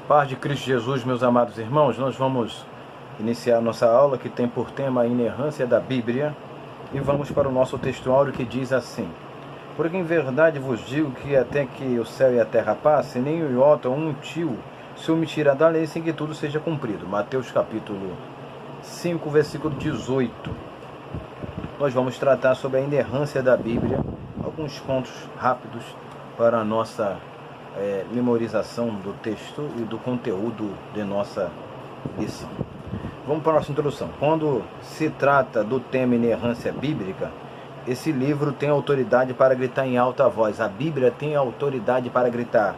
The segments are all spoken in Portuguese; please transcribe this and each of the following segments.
Paz de Cristo Jesus, meus amados irmãos, nós vamos iniciar nossa aula que tem por tema a inerrância da Bíblia e vamos para o nosso textuário que diz assim: porque em verdade vos digo que até que o céu e a terra passem, nem o iota ou um tio se omitirá da lei sem que tudo seja cumprido. Mateus capítulo 5, versículo 18. Nós vamos tratar sobre a inerrância da Bíblia, alguns pontos rápidos para a nossa memorização do texto e do conteúdo de nossa lição. Vamos para a nossa introdução. Quando se trata do tema inerrância bíblica, esse livro tem autoridade para gritar em alta voz. A Bíblia tem autoridade para gritar: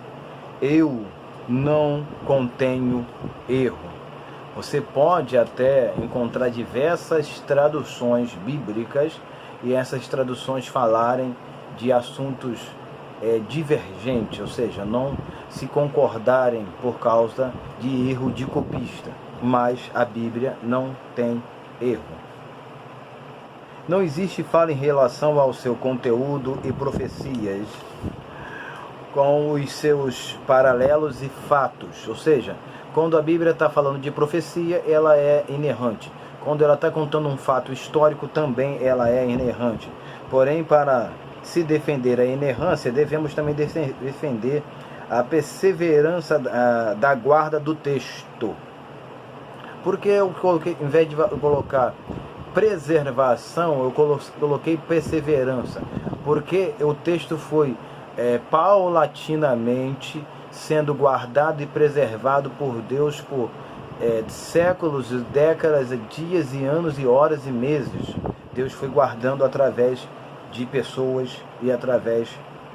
eu não contenho erro. Você pode até encontrar diversas traduções bíblicas e essas traduções falarem de assuntos divergentes, ou seja, não se concordarem por causa de erro de copista, mas a Bíblia não tem erro. Não existe fala em relação ao seu conteúdo e profecias com os seus paralelos e fatos, ou seja, quando a Bíblia está falando de profecia, ela é inerrante. Quando ela está contando um fato histórico, também ela é inerrante. Porém, para se defender a inerrância, devemos também defender a perseverança da guarda do texto. Porque eu coloquei, em vez de colocar preservação, eu coloquei perseverança. Porque o texto foi paulatinamente sendo guardado e preservado por Deus por séculos, décadas, dias e anos e horas e meses. Deus foi guardando através de pessoas e através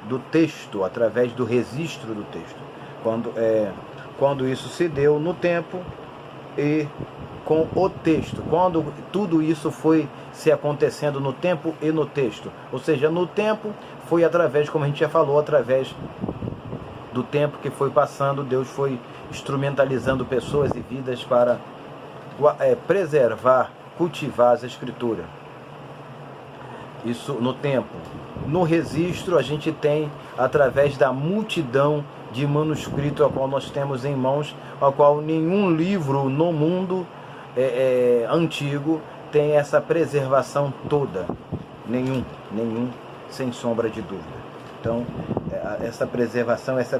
do texto, através do registro do texto. Quando isso se deu no tempo e com o texto, quando tudo isso foi se acontecendo no tempo e no texto, ou seja, no tempo foi através, como a gente já falou, através do tempo que foi passando, Deus foi instrumentalizando pessoas e vidas para preservar, cultivar as Escrituras. Isso no tempo. No registro, a gente tem através da multidão de manuscritos a qual nós temos em mãos, a qual nenhum livro no mundo antigo tem essa preservação toda. Nenhum, sem sombra de dúvida. Então, essa preservação, essa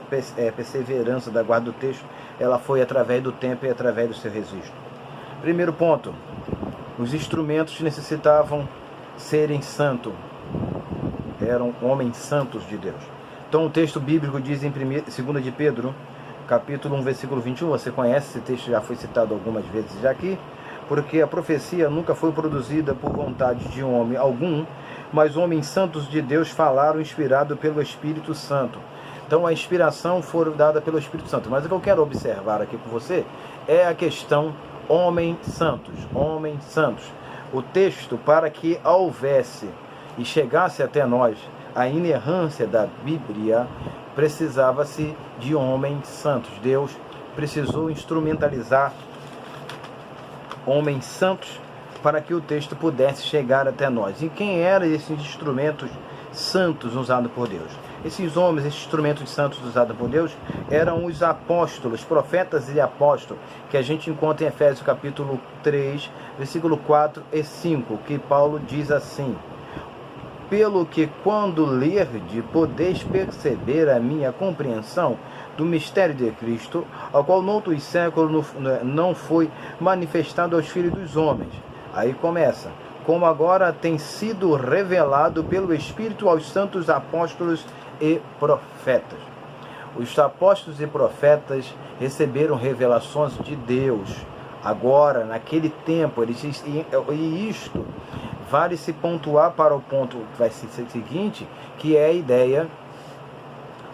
perseverança da guarda do texto, ela foi através do tempo e através do seu registro. Primeiro ponto: os instrumentos necessitavam serem santos, eram homens santos de Deus. Então o texto bíblico diz em 2 de Pedro, capítulo 1, versículo 21, você conhece, esse texto já foi citado algumas vezes já aqui, porque a profecia nunca foi produzida por vontade de homem algum, mas homens santos de Deus falaram inspirado pelo Espírito Santo. Então a inspiração foi dada pelo Espírito Santo. Mas o que eu quero observar aqui com você é a questão homens santos, homens santos. O texto, para que houvesse e chegasse até nós a inerrância da Bíblia, precisava-se de homens santos. Deus precisou instrumentalizar homens santos para que o texto pudesse chegar até nós. E quem eram esses instrumentos santos usados por Deus? Esses homens, esses instrumentos santos usados por Deus, eram os apóstolos, profetas e apóstolos, que a gente encontra em Efésios capítulo 3, versículo 4 e 5, que Paulo diz assim: pelo que quando lerdes, podeis perceber a minha compreensão do mistério de Cristo, ao qual noutros séculos não foi manifestado aos filhos dos homens. Aí começa: como agora tem sido revelado pelo Espírito aos santos apóstolos e profetas. Os apóstolos e profetas receberam revelações de Deus. Agora, naquele tempo, e isto vale se pontuar para o ponto que vai ser o seguinte, que é a ideia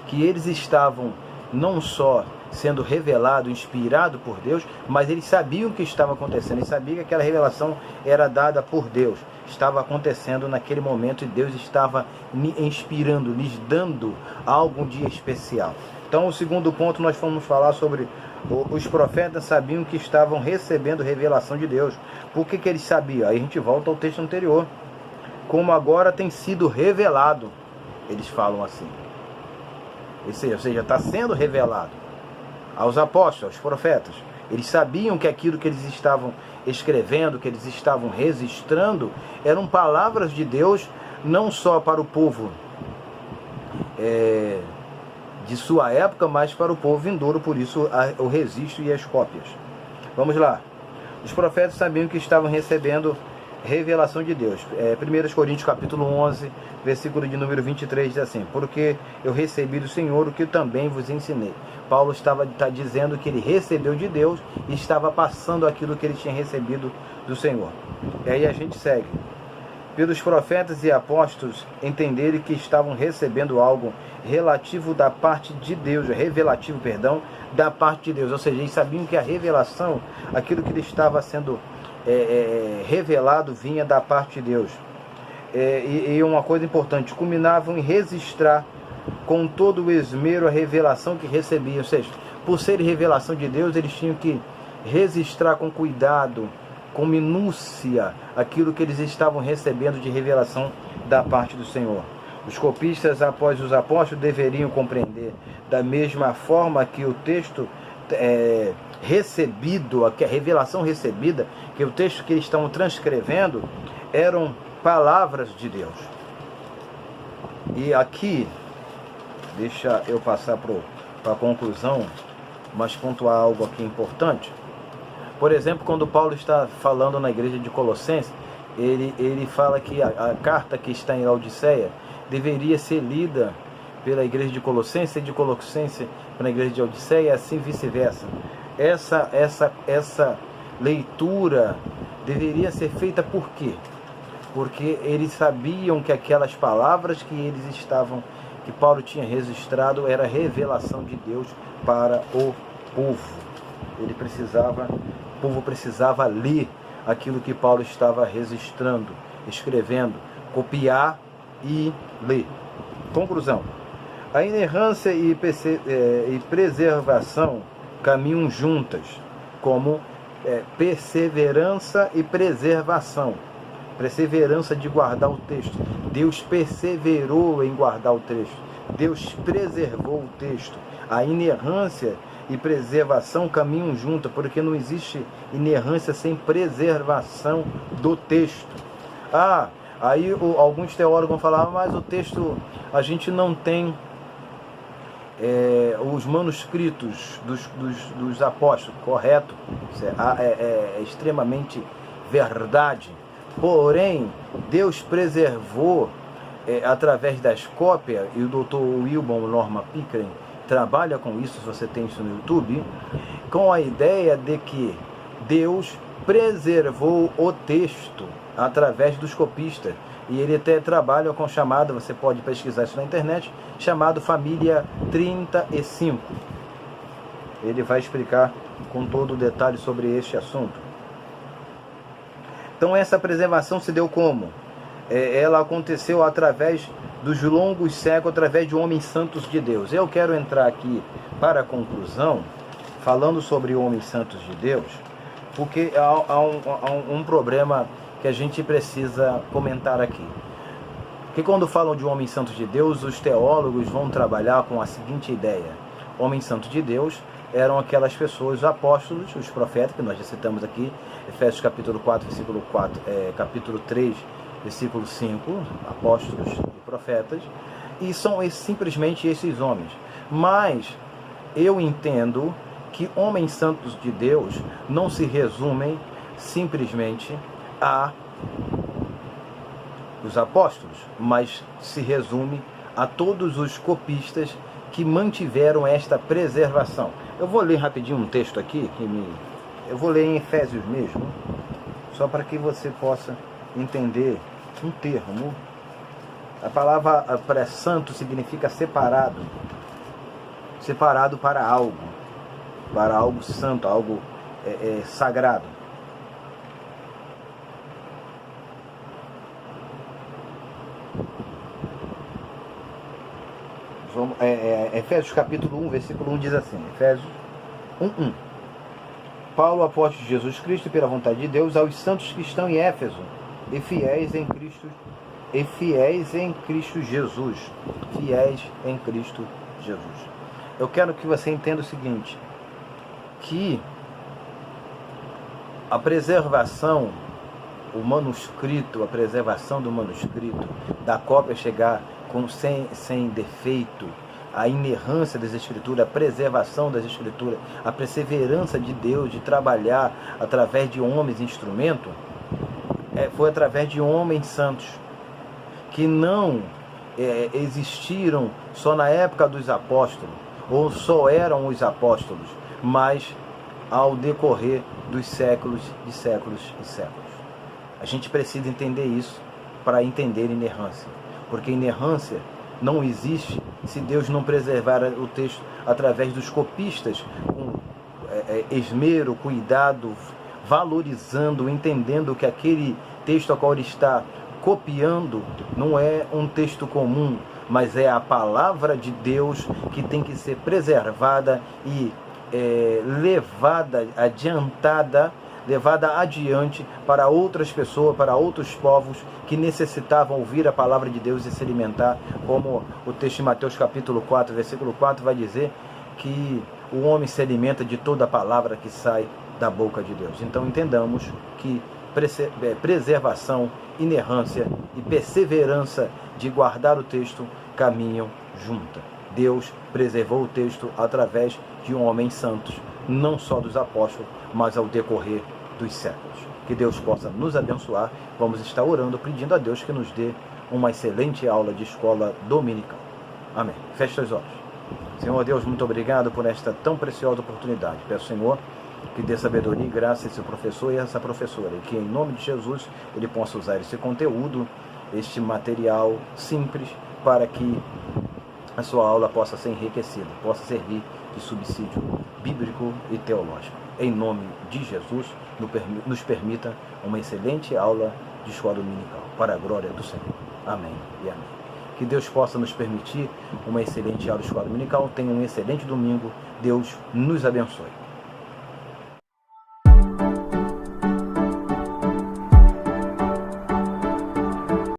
que eles estavam não só sendo revelado, inspirado por Deus, mas eles sabiam o que estava acontecendo, eles sabiam que aquela revelação era dada por Deus, estava acontecendo naquele momento e Deus estava inspirando, lhes dando algo de especial. Então, o segundo ponto, nós vamos falar sobre os profetas sabiam que estavam recebendo revelação de Deus. Por que eles sabiam? Aí a gente volta ao texto anterior. Como agora tem sido revelado, eles falam assim. Ou seja, está sendo revelado. aos apóstolos, aos profetas. Eles sabiam que aquilo que eles estavam escrevendo, que eles estavam registrando, eram palavras de Deus, não só para o povo de sua época, mas para o povo vindouro, por isso o registro e as cópias. Vamos lá. Os profetas sabiam que estavam recebendo revelação de Deus. 1 Coríntios capítulo 11, versículo de número 23, diz assim: porque eu recebi do Senhor o que também vos ensinei. Paulo está dizendo que ele recebeu de Deus e estava passando aquilo que ele tinha recebido do Senhor. E aí a gente segue. Pelos profetas e apóstolos entenderem que estavam recebendo algo relativo da parte de Deus, revelativo, perdão, da parte de Deus. Ou seja, eles sabiam que a revelação, aquilo que lhe estava sendo revelado, vinha da parte de Deus. E uma coisa importante, culminavam em registrar com todo o esmero a revelação que recebiam. Ou seja, por ser revelação de Deus, eles tinham que registrar com cuidado, com minúcia, aquilo que eles estavam recebendo de revelação da parte do Senhor. Os copistas, após os apóstolos, deveriam compreender da mesma forma que o texto recebido, a revelação recebida, que o texto que eles estavam transcrevendo eram palavras de Deus. E aqui, deixa eu passar para a conclusão, mas pontuar algo aqui importante. Por exemplo, quando Paulo está falando na igreja de Colossenses, ele fala que a carta que está em Laodiceia deveria ser lida pela igreja de Colossenses e de Colossenses para a igreja de Laodiceia, e assim vice-versa. Essa leitura deveria ser feita por quê? Porque eles sabiam que aquelas palavras que Paulo tinha registrado era revelação de Deus para o povo. O povo precisava ler aquilo que Paulo estava registrando, escrevendo, copiar e ler. Conclusão. A inerrância e preservação caminham juntas, como perseverança e preservação. Perseverança de guardar o texto. Deus perseverou em guardar o texto. Deus preservou o texto. A inerrância e preservação caminham juntas, porque não existe inerrância sem preservação do texto. Aí alguns teólogos vão falar, mas o texto, a gente não tem os manuscritos dos apóstolos, correto? Isso é extremamente verdade. Porém, Deus preservou através das cópias, e o Dr. Wilbon Norman Pickering trabalha com isso, se você tem isso no YouTube, com a ideia de que Deus preservou o texto através dos copistas. E ele até trabalha com chamado, você pode pesquisar isso na internet, chamado Família 35. Ele vai explicar com todo o detalhe sobre este assunto. Então essa preservação se deu como? Ela aconteceu através dos longos séculos, através de homens santos de Deus. Eu quero entrar aqui para a conclusão, falando sobre homens santos de Deus, porque há um problema que a gente precisa comentar aqui. Que quando falam de homens santos de Deus, os teólogos vão trabalhar com a seguinte ideia: homens santos de Deus eram aquelas pessoas, os apóstolos, os profetas, que nós já citamos aqui, Efésios capítulo 4, versículo 4, capítulo 3, versículo 5, apóstolos e profetas, e são simplesmente esses homens. Mas eu entendo que homens santos de Deus não se resumem simplesmente a os apóstolos, mas se resume a todos os copistas que mantiveram esta preservação. Eu vou ler rapidinho um texto aqui, eu vou ler em Efésios mesmo, só para que você possa entender um termo. A palavra para santo significa separado para algo santo, algo sagrado. Efésios capítulo 1, versículo 1 diz assim, Efésios 1:1. Paulo, apóstolo de Jesus Cristo, pela vontade de Deus, aos santos que estão em Éfeso, e fiéis em Cristo Jesus. Fiéis em Cristo Jesus. Eu quero que você entenda o seguinte: que a preservação, o manuscrito, a preservação do manuscrito, da cópia chegar sem defeito, a inerrância das Escrituras, a preservação das Escrituras, a perseverança de Deus de trabalhar através de homens instrumento, foi através de homens santos, que não existiram só na época dos apóstolos, ou só eram os apóstolos, mas ao decorrer dos séculos e séculos e séculos. A gente precisa entender isso para entender inerrância, porque inerrância não existe se Deus não preservar o texto através dos copistas, com esmero, cuidado, valorizando, entendendo que aquele texto ao qual ele está copiando não é um texto comum, mas é a palavra de Deus que tem que ser preservada e levada adiante para outras pessoas, para outros povos que necessitavam ouvir a palavra de Deus e se alimentar, como o texto de Mateus capítulo 4, versículo 4 vai dizer que o homem se alimenta de toda a palavra que sai da boca de Deus. Então entendamos que preservação, inerrância e perseverança de guardar o texto caminham juntas. Deus preservou o texto através de homens santos, não só dos apóstolos, mas ao decorrer dos séculos. Que Deus possa nos abençoar. Vamos estar orando, pedindo a Deus que nos dê uma excelente aula de escola dominical. Amém. Feche seus olhos. Senhor Deus, muito obrigado por esta tão preciosa oportunidade. Peço, Senhor, que dê sabedoria e graça a esse professor e a essa professora, e que em nome de Jesus ele possa usar esse conteúdo, este material simples, para que a sua aula possa ser enriquecida, possa servir de subsídio bíblico e teológico. Em nome de Jesus, nos permita uma excelente aula de escola dominical, para a glória do Senhor. Amém e amém. Que Deus possa nos permitir uma excelente aula de escola dominical. Tenha um excelente domingo. Deus nos abençoe.